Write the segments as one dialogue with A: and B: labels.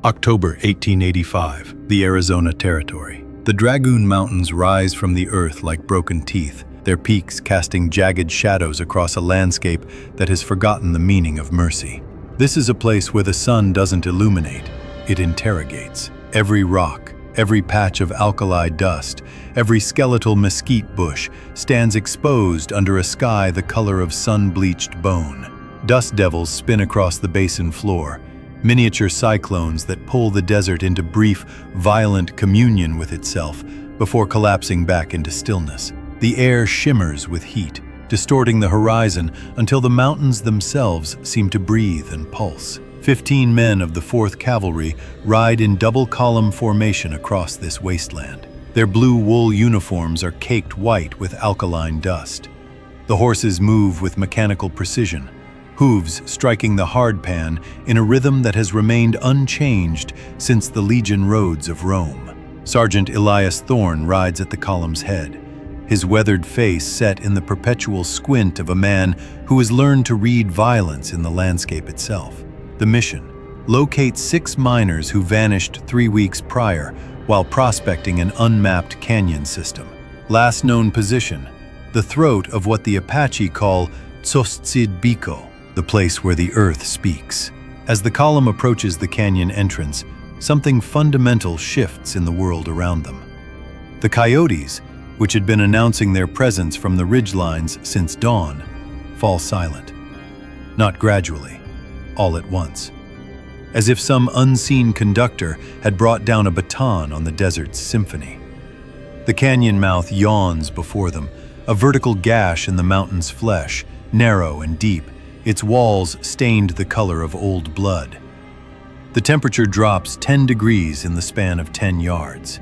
A: October 1885, the Arizona Territory. The Dragoon Mountains rise from the earth like broken teeth, their peaks casting jagged shadows across a landscape that has forgotten the meaning of mercy. This is a place where the sun doesn't illuminate, it interrogates. Every rock, every patch of alkali dust, every skeletal mesquite bush stands exposed under a sky the color of sun-bleached bone. Dust devils spin across the basin floor, miniature cyclones that pull the desert into brief, violent communion with itself before collapsing back into stillness. The air shimmers with heat, distorting the horizon until the mountains themselves seem to breathe and pulse. 15 men of the 4th Cavalry ride in double-column formation across this wasteland. Their blue wool uniforms are caked white with alkaline dust. The horses move with mechanical precision, hooves striking the hardpan in a rhythm that has remained unchanged since the Legion roads of Rome. Sergeant Elias Thorne rides at the column's head, his weathered face set in the perpetual squint of a man who has learned to read violence in the landscape itself. The mission: locate 6 miners who vanished 3 weeks prior while prospecting an unmapped canyon system. Last known position: the throat of what the Apache call Tzostsid Biko, the place where the earth speaks. As the column approaches the canyon entrance, something fundamental shifts in the world around them. The coyotes, which had been announcing their presence from the ridgelines since dawn, fall silent. Not gradually, all at once. As if some unseen conductor had brought down a baton on the desert's symphony. The canyon mouth yawns before them, a vertical gash in the mountain's flesh, narrow and deep, its walls stained the color of old blood. The temperature drops 10 degrees in the span of 10 yards.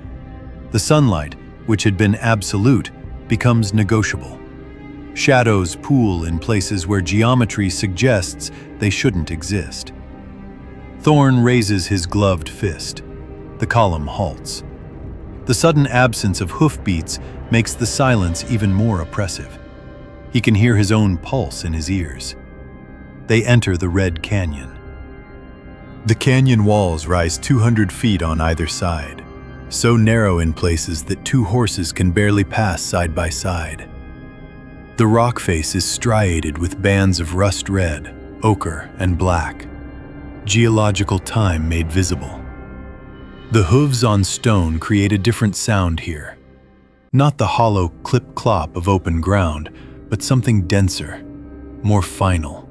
A: The sunlight, which had been absolute, becomes negotiable. Shadows pool in places where geometry suggests they shouldn't exist. Thorne raises his gloved fist. The column halts. The sudden absence of hoofbeats makes the silence even more oppressive. He can hear his own pulse in his ears. They enter the Red Canyon. The canyon walls rise 200 feet on either side, so narrow in places that 2 horses can barely pass side by side. The rock face is striated with bands of rust red, ochre, and black, geological time made visible. The hooves on stone create a different sound here. Not the hollow clip-clop of open ground, but something denser, more final,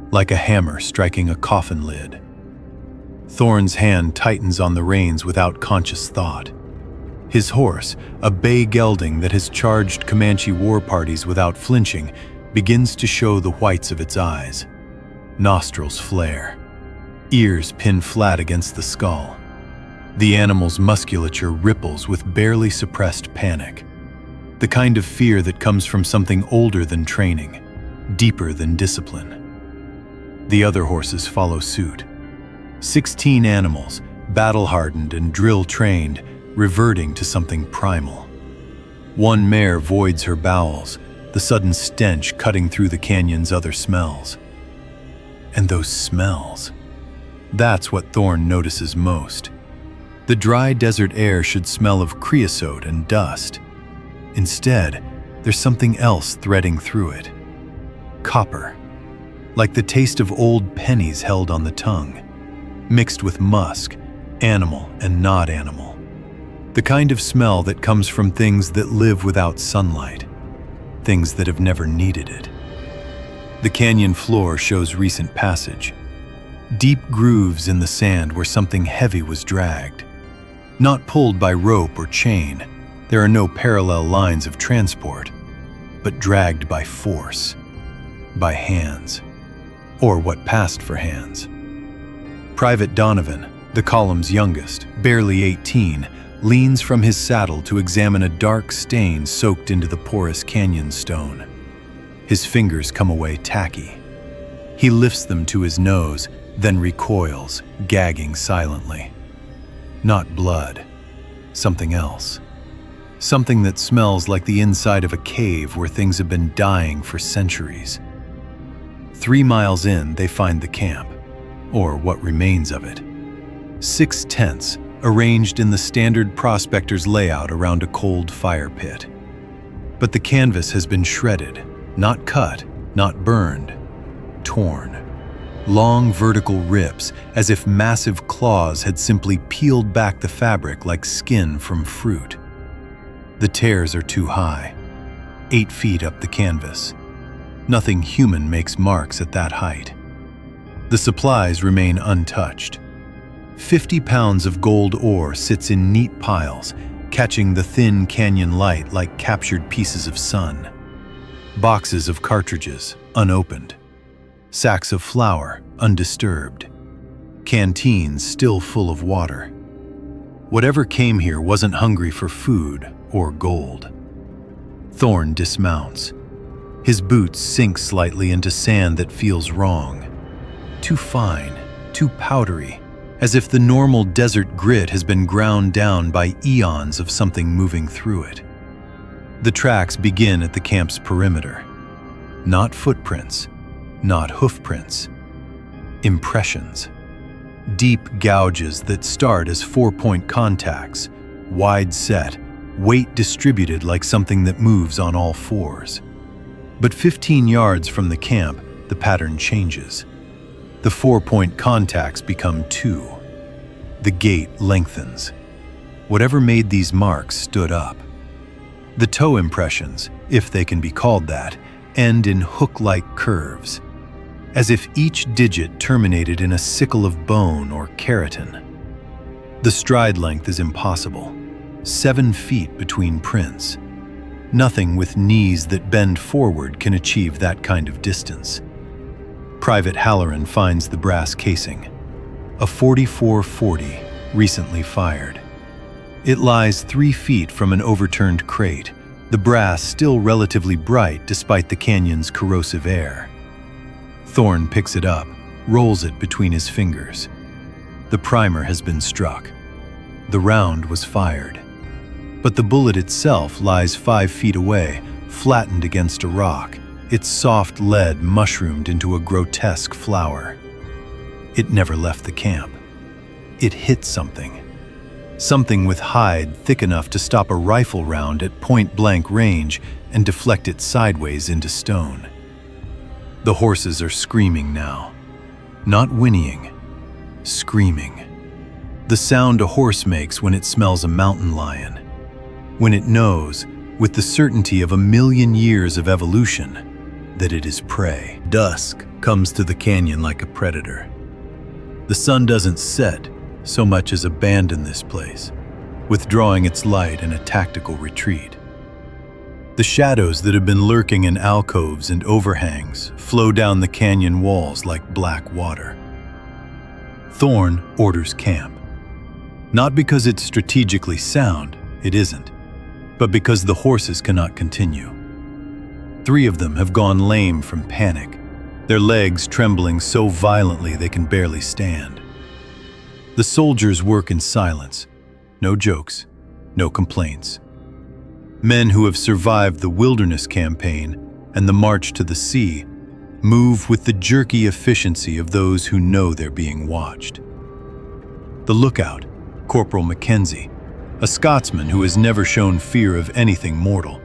A: like a hammer striking a coffin lid. Thorne's hand tightens on the reins without conscious thought. His horse, a bay gelding that has charged Comanche war parties without flinching, begins to show the whites of its eyes. Nostrils flare. Ears pin flat against the skull. The animal's musculature ripples with barely suppressed panic. The kind of fear that comes from something older than training, deeper than discipline. The other horses follow suit. 16 animals, battle-hardened and drill-trained, reverting to something primal. One mare voids her bowels, the sudden stench cutting through the canyon's other smells. And those smells. That's what Thorne notices most. The dry desert air should smell of creosote and dust. Instead, there's something else threading through it. Copper. Like the taste of old pennies held on the tongue, mixed with musk, animal and not animal. The kind of smell that comes from things that live without sunlight, things that have never needed it. The canyon floor shows recent passage. Deep grooves in the sand where something heavy was dragged. Not pulled by rope or chain, there are no parallel lines of transport, but dragged by force, by hands. Or what passed for hands. Private Donovan, the column's youngest, barely 18, leans from his saddle to examine a dark stain soaked into the porous canyon stone. His fingers come away tacky. He lifts them to his nose, then recoils, gagging silently. Not blood, something else. Something that smells like the inside of a cave where things have been dying for centuries. 3 miles in, they find the camp, or what remains of it. 6 tents, arranged in the standard prospector's layout around a cold fire pit. But the canvas has been shredded, not cut, not burned, torn. Long vertical rips, as if massive claws had simply peeled back the fabric like skin from fruit. The tears are too high, 8 feet up the canvas. Nothing human makes marks at that height. The supplies remain untouched. 50 pounds of gold ore sits in neat piles, catching the thin canyon light like captured pieces of sun. Boxes of cartridges, unopened. Sacks of flour, undisturbed. Canteens still full of water. Whatever came here wasn't hungry for food or gold. Thorn dismounts. His boots sink slightly into sand that feels wrong. Too fine, too powdery, as if the normal desert grit has been ground down by eons of something moving through it. The tracks begin at the camp's perimeter. Not footprints, not hoofprints. Impressions. Deep gouges that start as 4-point contacts, wide set, weight distributed like something that moves on all fours. But 15 yards from the camp, the pattern changes. The 4-point contacts become 2. The gait lengthens. Whatever made these marks stood up. The toe impressions, if they can be called that, end in hook-like curves, as if each digit terminated in a sickle of bone or keratin. The stride length is impossible. 7 feet between prints. Nothing with knees that bend forward can achieve that kind of distance. Private Halloran finds the brass casing. A .44-40, recently fired. It lies 3 feet from an overturned crate, the brass still relatively bright despite the canyon's corrosive air. Thorn picks it up, rolls it between his fingers. The primer has been struck. The round was fired. But the bullet itself lies 5 feet away, flattened against a rock, its soft lead mushroomed into a grotesque flower. It never left the camp. It hit something. Something with hide thick enough to stop a rifle round at point-blank range and deflect it sideways into stone. The horses are screaming now. Not whinnying, screaming. The sound a horse makes when it smells a mountain lion. When it knows, with the certainty of 1,000,000 years of evolution, that it is prey. Dusk comes to the canyon like a predator. The sun doesn't set so much as abandon this place, withdrawing its light in a tactical retreat. The shadows that have been lurking in alcoves and overhangs flow down the canyon walls like black water. Thorn orders camp. Not because it's strategically sound, it isn't, but because the horses cannot continue. 3 of them have gone lame from panic, their legs trembling so violently they can barely stand. The soldiers work in silence. No jokes, no complaints. Men who have survived the wilderness campaign and the march to the sea move with the jerky efficiency of those who know they're being watched. The lookout, Corporal Mackenzie, a Scotsman who has never shown fear of anything mortal,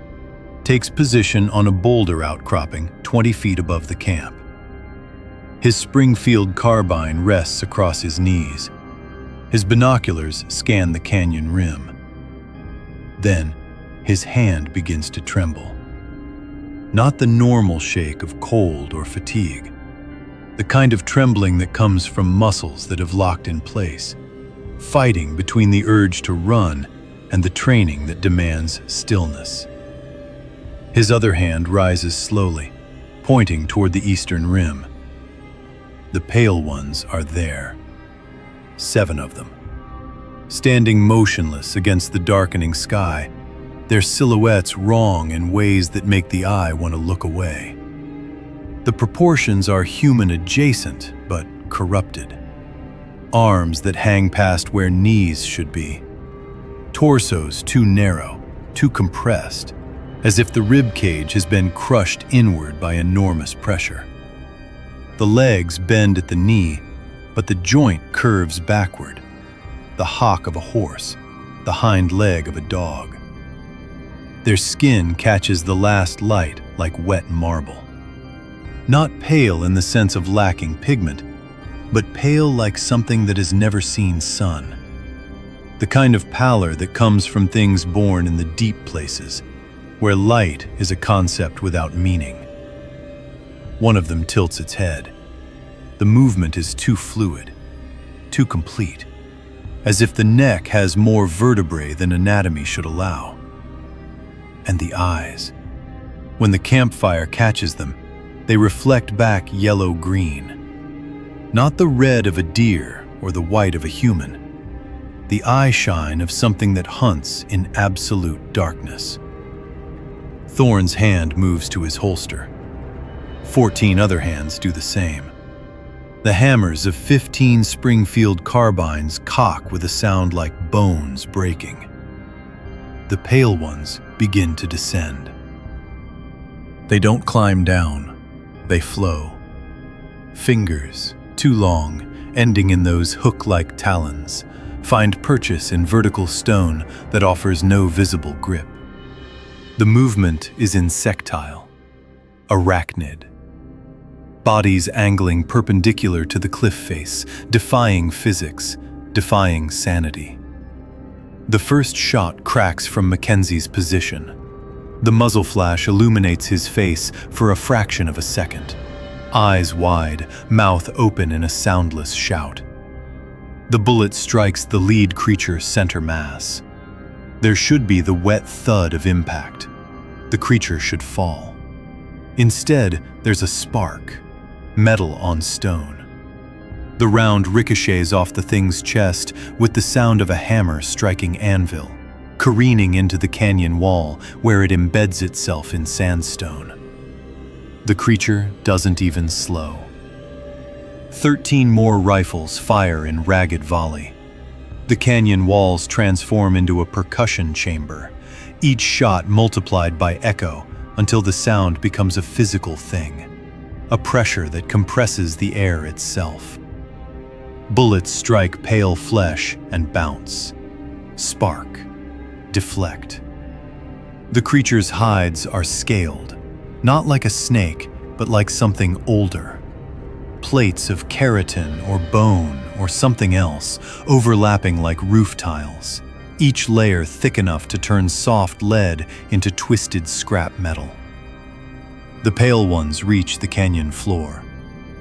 A: takes position on a boulder outcropping 20 feet above the camp. His Springfield carbine rests across his knees. His binoculars scan the canyon rim. Then, his hand begins to tremble. Not the normal shake of cold or fatigue, the kind of trembling that comes from muscles that have locked in place, fighting between the urge to run and the training that demands stillness. His other hand rises slowly, pointing toward the eastern rim. The pale ones are there. 7 of them. Standing motionless against the darkening sky, their silhouettes wrong in ways that make the eye want to look away. The proportions are human adjacent, but corrupted. Arms that hang past where knees should be. Torsos too narrow, too compressed, as if the rib cage has been crushed inward by enormous pressure. The legs bend at the knee, but the joint curves backward, the hock of a horse, the hind leg of a dog. Their skin catches the last light like wet marble. Not pale in the sense of lacking pigment, but pale like something that has never seen sun. The kind of pallor that comes from things born in the deep places, where light is a concept without meaning. One of them tilts its head. The movement is too fluid, too complete, as if the neck has more vertebrae than anatomy should allow. And the eyes. When the campfire catches them, they reflect back yellow-green. Not the red of a deer or the white of a human. The eye shine of something that hunts in absolute darkness. Thorn's hand moves to his holster. 14 other hands do the same. The hammers of 15 Springfield carbines cock with a sound like bones breaking. The pale ones begin to descend. They don't climb down, they flow. Fingers, too long, ending in those hook-like talons, find purchase in vertical stone that offers no visible grip. The movement is insectile, arachnid. Bodies angling perpendicular to the cliff face, defying physics, defying sanity. The first shot cracks from Mackenzie's position. The muzzle flash illuminates his face for a fraction of a second. Eyes wide, mouth open in a soundless shout. The bullet strikes the lead creature's center mass. There should be the wet thud of impact. The creature should fall. Instead, there's a spark. Metal on stone. The round ricochets off the thing's chest with the sound of a hammer striking anvil, careening into the canyon wall where it embeds itself in sandstone. The creature doesn't even slow. 13 more rifles fire in ragged volley. The canyon walls transform into a percussion chamber, each shot multiplied by echo until the sound becomes a physical thing. A pressure that compresses the air itself. Bullets strike pale flesh and bounce. Spark. Deflect. The creature's hides are scaled, not like a snake, but like something older. Plates of keratin or bone or something else, overlapping like roof tiles, each layer thick enough to turn soft lead into twisted scrap metal. The pale ones reach the canyon floor.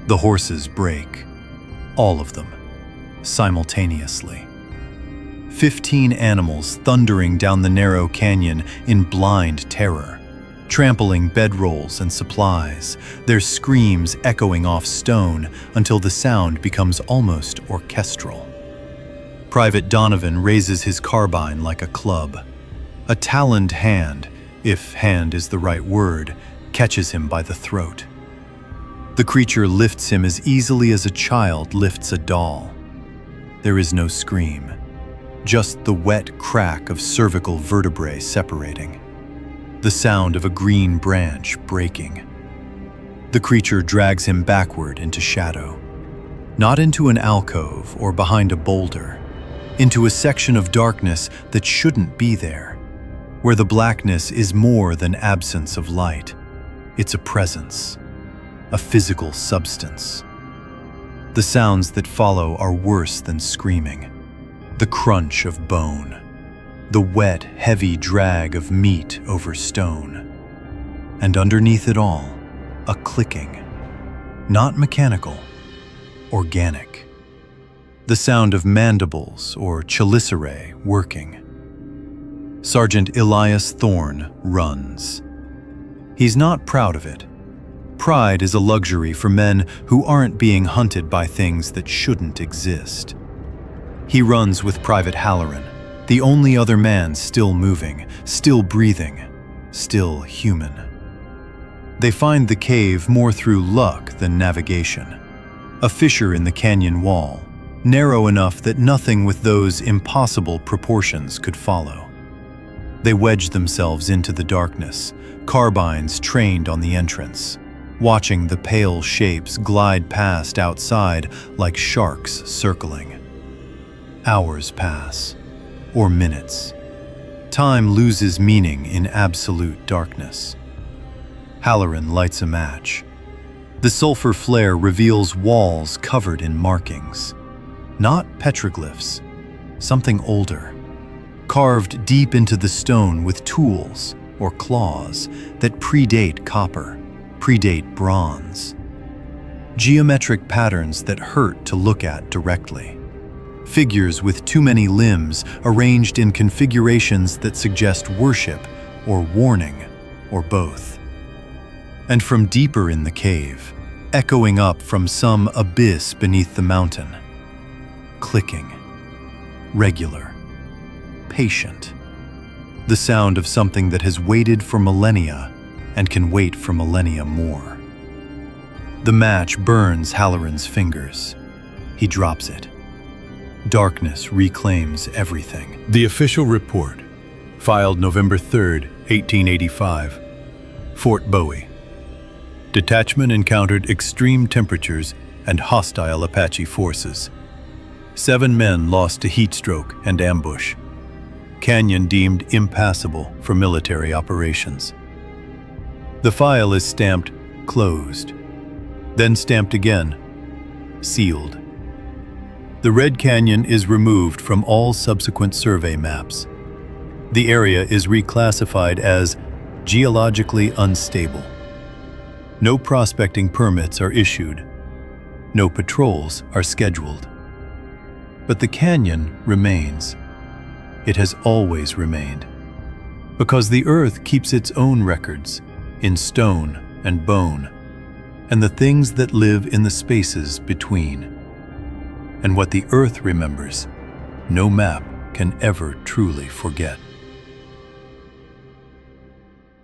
A: The horses break. All of them. Simultaneously. 15 animals thundering down the narrow canyon in blind terror, trampling bedrolls and supplies, their screams echoing off stone until the sound becomes almost orchestral. Private Donovan raises his carbine like a club. A taloned hand, if hand is the right word, catches him by the throat. The creature lifts him as easily as a child lifts a doll. There is no scream, just the wet crack of cervical vertebrae separating, the sound of a green branch breaking. The creature drags him backward into shadow, not into an alcove or behind a boulder, into a section of darkness that shouldn't be there, where the blackness is more than absence of light. It's a presence, a physical substance. The sounds that follow are worse than screaming. The crunch of bone, the wet, heavy drag of meat over stone. And underneath it all, a clicking, not mechanical, organic. The sound of mandibles or chelicerae working. Sergeant Elias Thorne runs. He's not proud of it. Pride is a luxury for men who aren't being hunted by things that shouldn't exist. He runs with Private Halloran, the only other man still moving, still breathing, still human. They find the cave more through luck than navigation. A fissure in the canyon wall, narrow enough that nothing with those impossible proportions could follow. They wedge themselves into the darkness, carbines trained on the entrance, watching the pale shapes glide past outside like sharks circling. Hours pass, or minutes. Time loses meaning in absolute darkness. Halloran lights a match. The sulfur flare reveals walls covered in markings. Not petroglyphs, something older, carved deep into the stone with tools or claws that predate copper, predate bronze. Geometric patterns that hurt to look at directly. Figures with too many limbs arranged in configurations that suggest worship or warning or both. And from deeper in the cave, echoing up from some abyss beneath the mountain, clicking, regular, patient, the sound of something that has waited for millennia and can wait for millennia more. The match burns Halloran's fingers. He drops it. Darkness reclaims everything. The official report, filed November 3rd, 1885, Fort Bowie. Detachment encountered extreme temperatures and hostile Apache forces. 7 men lost to heat stroke and ambush. Canyon deemed impassable for military operations. The file is stamped closed, then stamped again, sealed. The Red Canyon is removed from all subsequent survey maps. The area is reclassified as geologically unstable. No prospecting permits are issued. No patrols are scheduled. But the canyon remains. It has always remained. Because the earth keeps its own records in stone and bone, and the things that live in the spaces between. And what the earth remembers, no map can ever truly forget.